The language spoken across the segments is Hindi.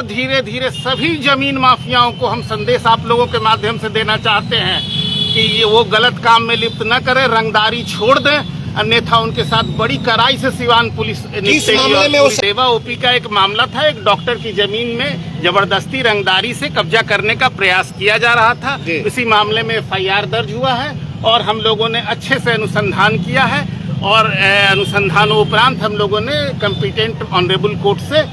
धीरे धीरे सभी जमीन माफियाओं को हम संदेश आप लोगों के माध्यम से देना चाहते हैं कि ये वो गलत काम में लिप्त न करें, रंगदारी छोड़ दें, अन्यथा उनके साथ बड़ी कड़ाई से सिवान पुलिस निपटेगी। सेवा ओपी का एक मामला था, एक डॉक्टर की जमीन में जबरदस्ती रंगदारी से कब्जा करने का प्रयास किया जा रहा था। इसी मामले में FIR दर्ज हुआ है और हम लोगों ने अच्छे से अनुसंधान किया है और अनुसंधान उपरांत हम लोगों ने कॉम्पिटेंट ऑनरेबल कोर्ट से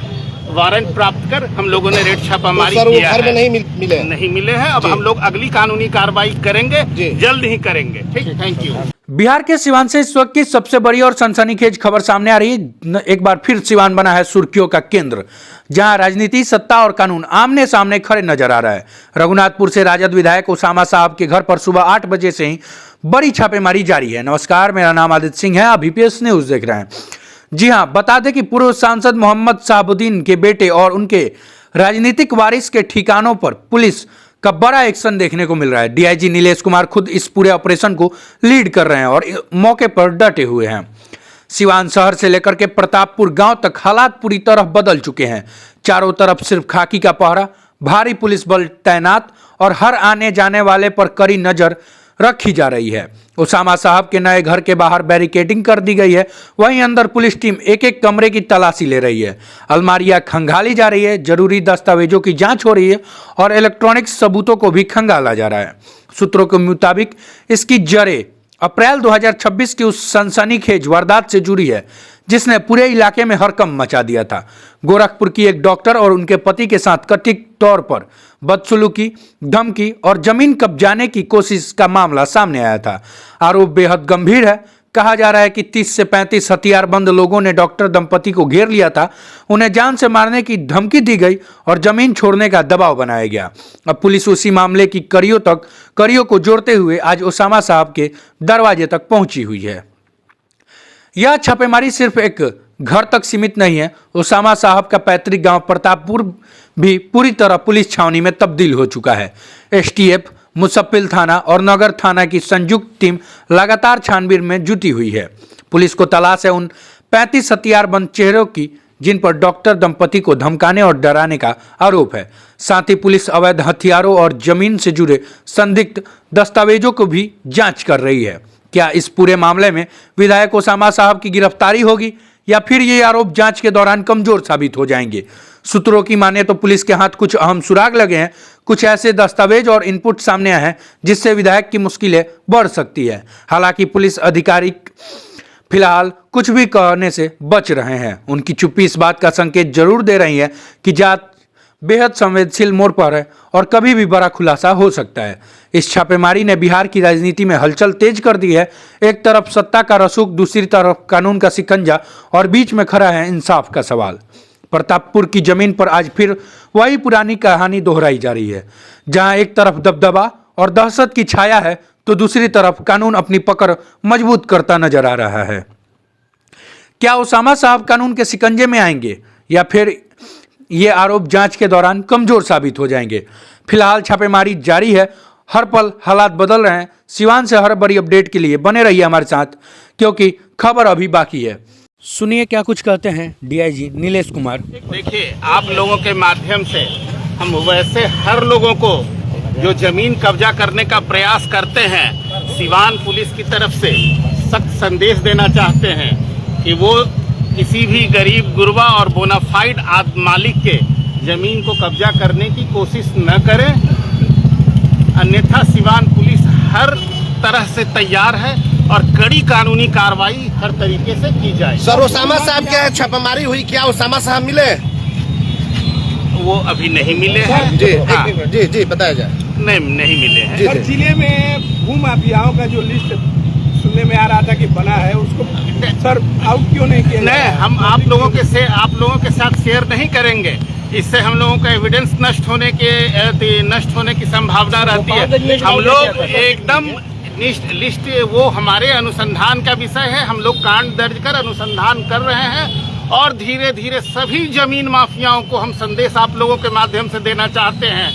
वारंट प्राप्त कर हम लोगों ने रेड छापामारी किया है। नहीं मिले हैं। अब हम लोग अगली कानूनी कार्रवाई करेंगे, जल्द ही करेंगे। ठीक, थैंक यू। बिहार के सिवान से इस वक्त की सबसे बड़ी और सनसनीखेज खबर सामने आ रही है। एक बार फिर सिवान बना है सुर्खियों का केंद्र, जहां राजनीति, सत्ता और कानून आमने सामने खड़े नजर आ रहा है। रघुनाथपुर से राजद विधायक उसामा साहब के घर पर सुबह 8 बजे से ही बड़ी छापेमारी जारी है। नमस्कार, मेरा नाम आदित्य सिंह है, आप VPS न्यूज देख रहे हैं। जी हां, बता दें कि पूर्व सांसद मोहम्मद साहबुद्दीन के बेटे और उनके राजनीतिक वारिस के ठिकानों पर पुलिस का बड़ा एक्शन देखने को मिल रहा है। DIG नीलेश कुमार खुद इस पूरे ऑपरेशन को लीड कर रहे हैं और मौके पर डटे हुए हैं। सिवान शहर से लेकर के प्रतापपुर गांव तक हालात पूरी तरह बदल चुके हैं। चारों तरफ सिर्फ खाकी का पहरा, भारी पुलिस बल तैनात और हर आने जाने वाले पर कड़ी नजर रखी जा रही है। उसामा साहब के नए घर के बाहर बैरिकेडिंग कर दी गई है, वहीं अंदर पुलिस टीम एक एक कमरे की तलाशी ले रही है। अलमारियां खंगाली जा रही है, जरूरी दस्तावेजों की जांच हो रही है और इलेक्ट्रॉनिक सबूतों को भी खंगाला जा रहा है। सूत्रों के मुताबिक इसकी जड़ें अप्रैल 2026 की उस सनसनीखेज वारदात से जुड़ी है जिसने पूरे इलाके में हड़कंप मचा दिया था। गोरखपुर की एक डॉक्टर और उनके पति के साथ कथित तौर पर बदसलूकी, धमकी और जमीन कब्जाने की कोशिश का मामला सामने आया था। आरोप बेहद गंभीर है। कहा जा रहा है कि 30 से 35 हथियारबंद लोगों ने डॉक्टर दंपति को घेर लिया था, उन्हें जान से मारने की धमकी दी गई और जमीन छोड़ने का दबाव बनाया गया। अब पुलिस उसी मामले की कड़ियों को जोड़ते हुए आज उसामा साहब के दरवाजे तक पहुंची हुई है। यह छापेमारी सिर्फ एक घर तक सीमित नहीं है। उसामा साहब का पैतृक गांव प्रतापपुर भी पूरी तरह पुलिस छावनी में तब्दील हो चुका है। STF, मुसप्पिल थाना और नगर थाना की संयुक्त टीम लगातार छानबीन में जुटी हुई है। पुलिस को तलाश है उन 35 हथियारबंद चेहरों की जिन पर डॉक्टर दंपति को धमकाने और डराने का आरोप है। साथ ही पुलिस अवैध हथियारों और जमीन से जुड़े संदिग्ध दस्तावेजों को भी जांच कर रही है। क्या इस पूरे मामले में विधायक उसामा साहब की गिरफ्तारी होगी या फिर ये आरोप जांच के दौरान कमजोर साबित हो जाएंगे? सूत्रों की माने तो पुलिस के हाथ कुछ अहम सुराग लगे हैं। कुछ ऐसे दस्तावेज और इनपुट सामने आए हैं जिससे विधायक की मुश्किलें बढ़ सकती है। हालांकि पुलिस अधिकारी फिलहाल कुछ भी कहने से बच रहे हैं। उनकी चुप्पी इस बात का संकेत जरूर दे रही है कि जांच बेहद संवेदनशील मोड़ पर है और कभी भी बड़ा खुलासा हो सकता है। इस छापेमारी ने बिहार की राजनीति में हलचल तेज कर दी है। एक तरफ सत्ता का रसूख, दूसरी तरफ कानून का शिकंजा और बीच में खड़ा है इंसाफ का सवाल। प्रतापपुर की जमीन पर आज फिर वही पुरानी कहानी दोहराई जा रही है, जहां एक तरफ दबदबा और दहशत की छाया है तो दूसरी तरफ कानून अपनी पकड़ मजबूत करता नजर आ रहा है। क्या उसामा साहब कानून के शिकंजे में आएंगे या फिर ये आरोप जांच के दौरान कमजोर साबित हो जाएंगे? फिलहाल छापेमारी जारी है, हर पल हालात बदल रहे हैं। सिवान से हर बड़ी अपडेट के लिए बने रहिए हमारे साथ, क्योंकि खबर अभी बाकी है। सुनिए क्या कुछ कहते हैं DIG नीलेश कुमार। देखिए, आप लोगों के माध्यम से हम वैसे हर लोगों को जो जमीन कब्जा करने का प्रयास करते हैं, सिवान पुलिस की तरफ से सख्त संदेश देना चाहते हैं कि वो किसी भी गरीब गुरबा और बोनाफाइड मालिक के जमीन को कब्जा करने की कोशिश न करें, अन्यथा सिवान पुलिस हर तरह से तैयार है और कड़ी कानूनी कार्रवाई हर तरीके से की जाए। सर, उसामा साहब क्या छापेमारी हुई, क्या उसामा साहब मिले? वो अभी नहीं मिले हैं। जी हाँ। जी बताया जाए। नहीं मिले हैं। सर, जिले में भूमाफियाओं का जो लिस्ट सुनने में आ रहा था कि बना है, उसको सर आउट क्यों नहीं किया? नहीं, हम आप लोगों के साथ शेयर नहीं करेंगे। इससे हम लोगों का एविडेंस नष्ट होने की संभावना रहती है। हम लोग एकदम लिस्ट वो हमारे अनुसंधान का विषय है। हम लोग कांड दर्ज कर अनुसंधान कर रहे हैं और धीरे धीरे सभी जमीन माफियाओं को हम संदेश आप लोगों के माध्यम से देना चाहते हैं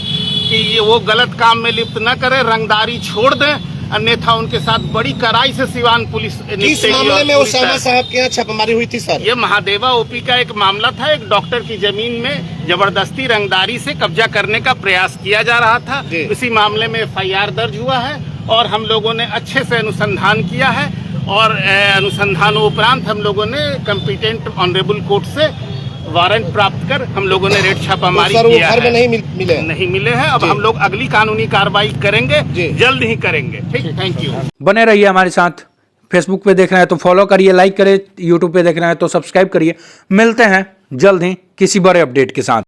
कि ये वो गलत काम में लिप्त न करें, रंगदारी छोड़ दें, अन्यथा उनके साथ बड़ी कड़ाई से सिवान पुलिस किस निपटेगी। मामले और में पूरी उसामा तरह- साहब के यहाँ छापेमारी हुई थी सर? ये महादेवा ओपी का एक मामला था। एक डॉक्टर की जमीन में जबरदस्ती रंगदारी से कब्जा करने का प्रयास किया जा रहा था। जी। इसी मामले में FIR दर्ज हुआ है और हम लोगों ने अच्छे से अनुसंधान किया है और अनुसंधानोपरांत हम लोगों ने कॉम्पिटेंट ऑनरेबल कोर्ट से वारंट प्राप्त कर हम लोगों ने रेड छापामारी तो सर वो किया घर में है। नहीं मिले? नहीं मिले हैं। अब जी। हम लोग अगली कानूनी कार्रवाई करेंगे, जी। जल्द ही करेंगे। ठीक, थैंक यू। बने रहिए हमारे साथ। फेसबुक पे देख रहे हैं तो फॉलो करिए, लाइक करिए, यूट्यूब पे देख रहे हैं तो सब्सक्राइब करिए। मिलते हैं जल्द ही किसी बड़े अपडेट के साथ।